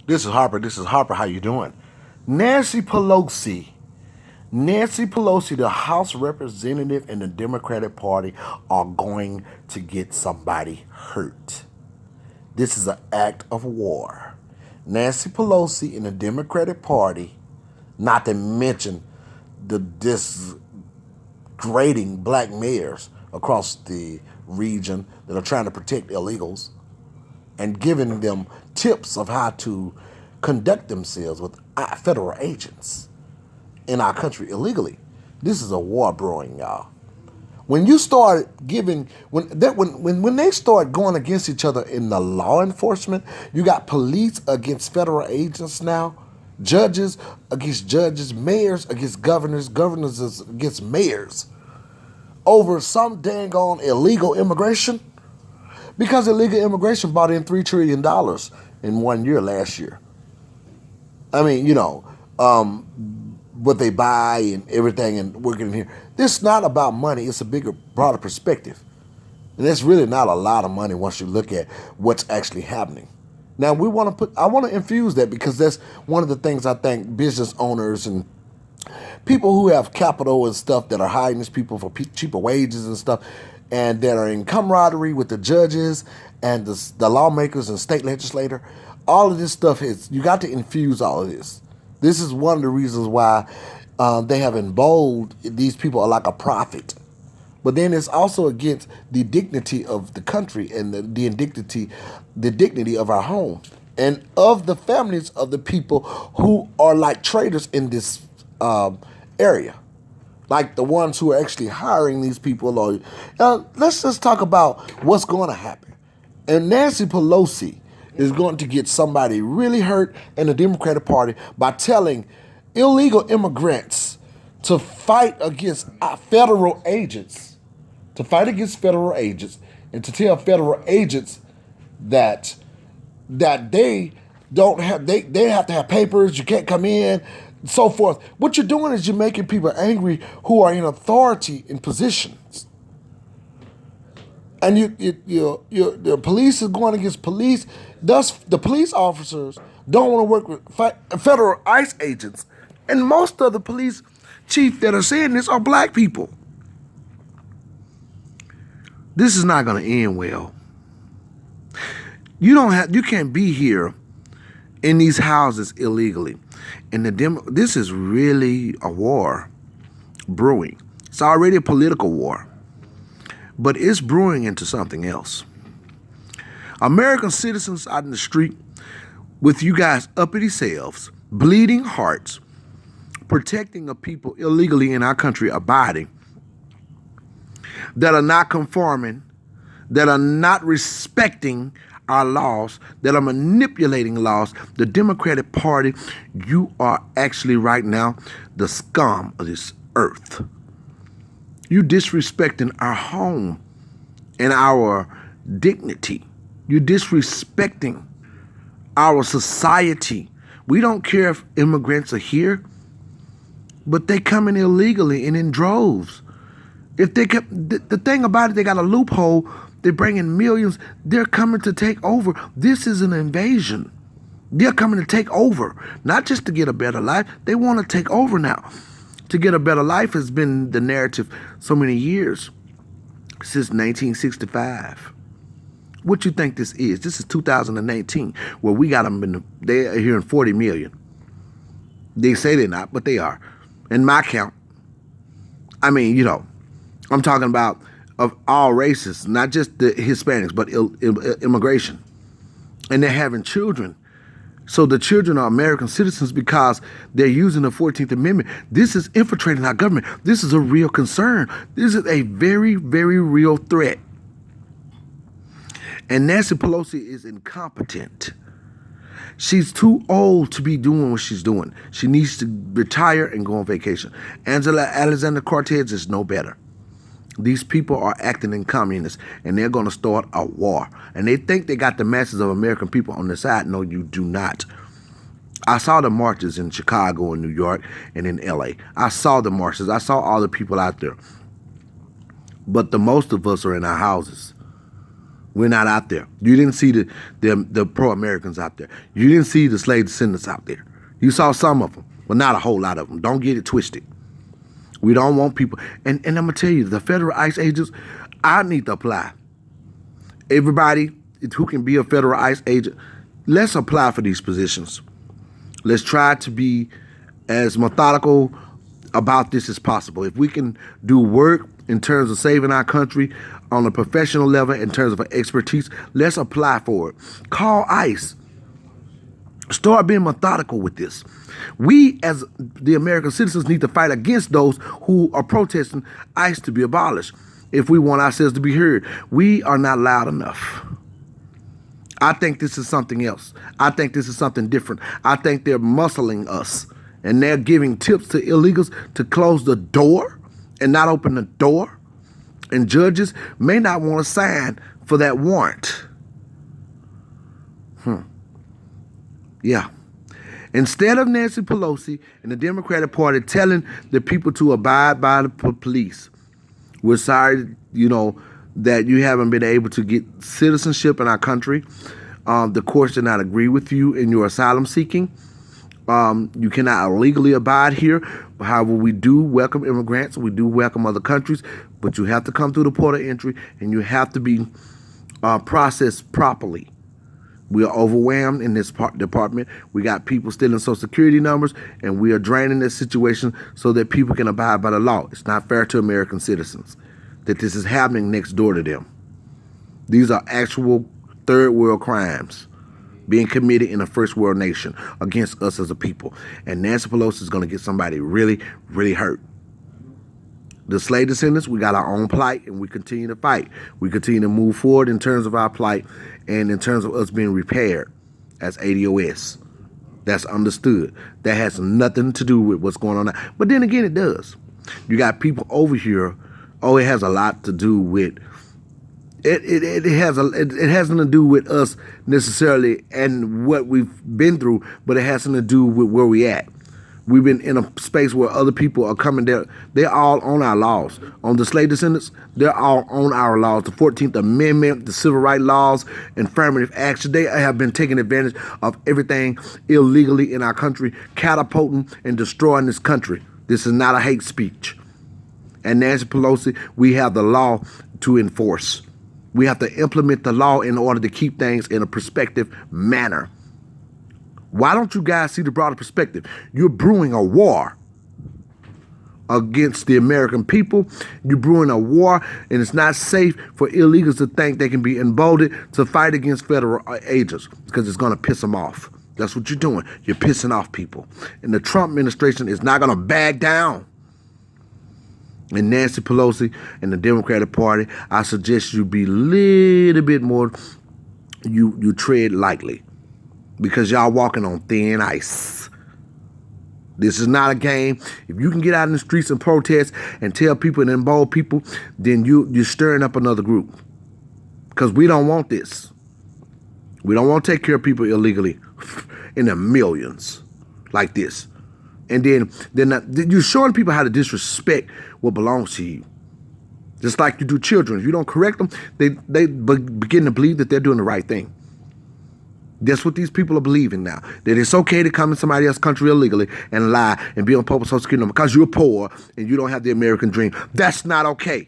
This is Harper. This is Harper. How you doing? Nancy Pelosi. Nancy Pelosi, the House representative and the Democratic Party are going to get somebody hurt. This is an act of war. Nancy Pelosi and the Democratic Party, not to mention the disgrading black mayors across the region that are trying to protect illegals and giving them tips of how to conduct themselves with federal agents in our country illegally. This is a war brewing, y'all. When you start giving, when they start going against each other in the law enforcement, you got police against federal agents now, judges against judges, mayors against governors, governors against mayors, over some dang on illegal immigration. Because illegal immigration brought in $3 trillion in 1 year last year. I mean, what they buy and everything and working in here. This is not about money. It's a bigger, broader perspective. And it's really not a lot of money once you look at what's actually happening. Now, I want to infuse that because that's one of the things I think business owners and people who have capital and stuff that are hiring these people for cheaper wages and stuff, and that are in camaraderie with the judges and the lawmakers and state legislator, all of this stuff you got to infuse all of this. This is one of the reasons why they have emboldened these people are like a prophet. But then it's also against the dignity of the country and the dignity of our home and of the families of the people who are like traitors in this area. Like the ones who are actually hiring these people. Let's just talk about what's going to happen. And Nancy Pelosi is going to get somebody really hurt in the Democratic Party by telling illegal immigrants to fight against federal agents, and to tell federal agents that they don't have they have to have papers, you can't come in, so forth. What you're doing is you're making people angry who are in authority in positions. And the police is going against police. Thus, the police officers don't want to work with federal ICE agents. And most of the police chiefs that are saying this are black people. This is not going to end well. You can't be here in these houses illegally. And this is really a war brewing. It's already a political war. But it's brewing into something else. American citizens out in the street with you guys uppity selves, bleeding hearts, protecting a people illegally in our country abiding, that are not conforming, that are not respecting our laws, that are manipulating laws. The Democratic Party, you are actually right now the scum of this earth. You disrespecting our home and our dignity. You're disrespecting our society. We don't care if immigrants are here, but they come in illegally and in droves. If they the thing about it, they got a loophole. They're bringing millions. They're coming to take over. This is an invasion. They're coming to take over, not just to get a better life. They want to take over now. To get a better life has been the narrative so many years, since 1965. What you think this is? This is 2019, where we got them they're here in 40 million. They say they're not, but they are. In my count, I mean, I'm talking about of all races, not just the Hispanics, but immigration. And they're having children. So the children are American citizens because they're using the 14th Amendment. This is infiltrating our government. This is a real concern. This is a very, very real threat. And Nancy Pelosi is incompetent. She's too old to be doing what she's doing. She needs to retire and go on vacation. Angela Alexander Cortez is no better. These people are acting in communists, and they're going to start a war. And they think they got the masses of American people on their side. No, you do not. I saw the marches in Chicago and New York and in LA. I saw the marches. I saw all the people out there. But the most of us are in our houses. We're not out there. You didn't see the pro-Americans out there. You didn't see the slave descendants out there. You saw some of them, but not a whole lot of them. Don't get it twisted. We don't want people. And I'm going to tell you, the federal ICE agents, I need to apply. Everybody who can be a federal ICE agent, let's apply for these positions. Let's try to be as methodical about this as possible. If we can do work in terms of saving our country on a professional level, in terms of expertise, let's apply for it. Call ICE. Start being methodical with this. We, as the American citizens, need to fight against those who are protesting ICE to be abolished. If we want ourselves to be heard, we are not loud enough. I think this is something else. I think this is something different. I think they're muscling us, and they're giving tips to illegals to close the door and not open the door. And judges may not want to sign for that warrant. Yeah. Instead of Nancy Pelosi and the Democratic Party telling the people to abide by the police, we're sorry, that you haven't been able to get citizenship in our country. The courts do not agree with you in your asylum seeking. You cannot illegally abide here. However, we do welcome immigrants. We do welcome other countries, but you have to come through the port of entry and you have to be processed properly. We are overwhelmed in this department. We got people stealing Social Security numbers, and we are draining this situation so that people can abide by the law. It's not fair to American citizens that this is happening next door to them. These are actual third world crimes being committed in a first world nation against us as a people. And Nancy Pelosi is going to get somebody really, really hurt. The slave descendants, we got our own plight, and we continue to fight. We continue to move forward in terms of our plight and in terms of us being repaired as ADOS. That's understood. That has nothing to do with what's going on now. But then again, it does. You got people over here. Oh, it has a lot to do with it has nothing to do with us necessarily and what we've been through, but it has something to do with where we at. We've been in a space where other people are coming there. They're all on our laws. On the slave descendants, they're all on our laws. The 14th Amendment, the civil rights laws, affirmative action. They have been taking advantage of everything illegally in our country, catapulting and destroying this country. This is not a hate speech. And Nancy Pelosi, we have the law to enforce. We have to implement the law in order to keep things in a perspective manner. Why don't you guys see the broader perspective? You're brewing a war against the American people. You're brewing a war, and it's not safe for illegals to think they can be emboldened to fight against federal agents because it's going to piss them off. That's what you're doing. You're pissing off people. And the Trump administration is not going to back down. And Nancy Pelosi and the Democratic Party, I suggest you be a little bit more, you tread lightly. Because y'all walking on thin ice. This is not a game. If you can get out in the streets and protest and tell people and embolden people, then you're stirring up another group. Because we don't want this. We don't want to take care of people illegally in the millions like this. And then you're showing people how to disrespect what belongs to you. Just like you do children. If you don't correct them, they begin to believe that they're doing the right thing. That's what these people are believing now. That it's okay to come in somebody else's country illegally and lie and be on public social security number because you're poor and you don't have the American dream. That's not okay.